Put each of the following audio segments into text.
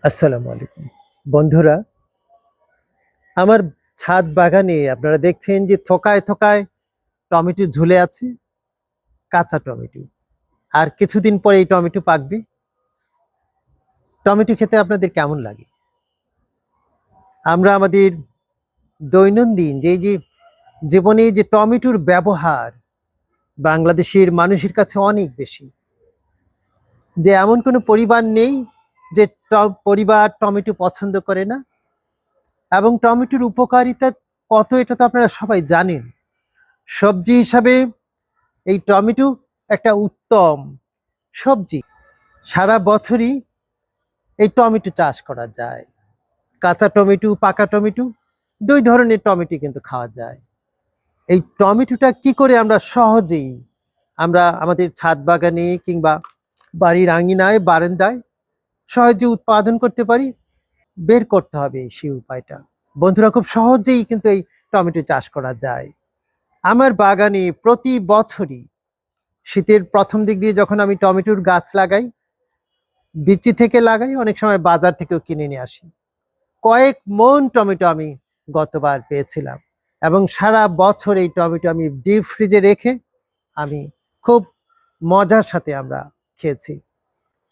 আসসালামু আলাইকুম বন্ধুরা, আমার ছাদ বাগানে আপনারা দেখছেন যে থোকায় থোকায় টমেটো ঝুলে আছে, কাঁচা টমেটো। আর কিছুদিন পরে এই টমেটো পাকবে। টমেটো খেতে আপনাদের কেমন লাগে? আমরা আমাদের দৈনন্দিন যে জীবনে যে টমেটোর ব্যবহার বাংলাদেশের মানুষের কাছে অনেক বেশি, যে এমন কোনো পরিবার নেই যে পরিবার টমেটো পছন্দ করে না। এবং টমেটোর উপকারিতা কত এটা তো আপনারা সবাই জানেন। সবজি হিসাবে এই টমেটো একটা উত্তম সবজি। সারা বছরই এই টমেটো চাষ করা যায়। কাঁচা টমেটো, পাকা টমেটো, দুই ধরনের টমেটো কিন্তু খাওয়া যায়। এই টমেটোটা কি করে আমরা সহজেই আমরা আমাদের ছাদ বাগানে কিংবা বাড়ির আঙিনায় বারান্দায় সহজে উৎপাদন করতে পারি, বের করতে হবে সেই উপায়টা। বন্ধুরা, খুব সহজেই কিন্তু এই টমেটো চাষ করা যায়। আমার বাগানে প্রতি বছরই শীতের প্রথম দিক দিয়ে যখন আমি টমেটোর গাছ লাগাই, বিচি থেকে লাগাই, অনেক সময় বাজার থেকেও কিনে নিয়ে আসি, কয়েক মন টমেটো আমি গতবার পেয়েছিলাম। এবং সারা বছর এই টমেটো আমি ডিপ ফ্রিজে রেখে আমি খুব মজার সাথে আমরা খেয়েছি।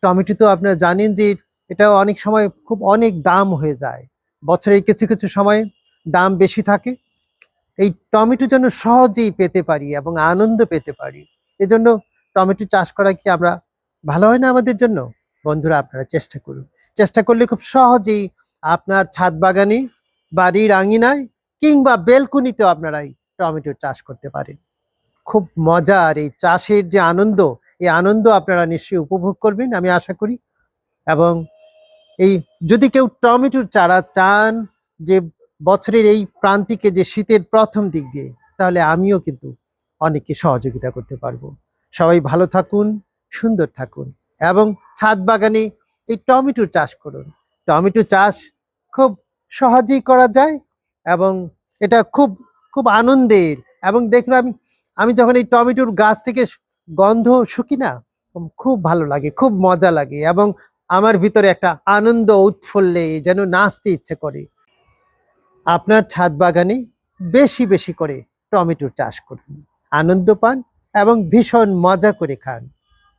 টমেটো তো আপনারা জানেন যে এটা অনেক সময় খুব অনেক দাম হয়ে যায়, বছরের কিছু কিছু সময় দাম বেশি থাকে। এই টমেটো যেন সহজেই পেতে পারি এবং আনন্দ পেতে পারি, এজন্য টমেটো চাষ করা কি আমরা ভালো হয় না আমাদের জন্য? বন্ধুরা, আপনারা চেষ্টা করুন। চেষ্টা করলে খুব সহজেই আপনার ছাদ বাগানে, বাড়ির আঙিনায় কিংবা বেলকুনিতেও আপনারা এই টমেটো চাষ করতে পারেন। খুব মজার এই চাষের যে আনন্দ, এই আনন্দ আপনারা নিশ্চয়ই উপভোগ করবেন আমি আশা করি। এবং এই যদি কেউ টমেটোর চারা চান, যে বছরের এই প্রান্তিকে, যে শীতের প্রথম দিক দিয়ে, তাহলে আমিও কিন্তু অনেককে সহযোগিতা করতে পারবো। সবাই ভালো থাকুন, সুন্দর থাকুন এবং ছাদ বাগানে এই টমেটোর চাষ করুন। টমেটো চাষ খুব সহজেই করা যায় এবং এটা খুব খুব আনন্দের। এবং দেখুন, আমি আমি যখন এই টমেটোর গাছ থেকে গন্ধ শুকি না, খুব ভালো লাগে, খুব মজা লাগে এবং আমার ভিতরে একটা আনন্দ উৎফুল্লে যেন নাচতে ইচ্ছে করে। আপনার ছাদ বাগানে বেশি বেশি করে টমেটোর চাষ করুন, আনন্দ পান এবং ভীষণ মজা করে খান।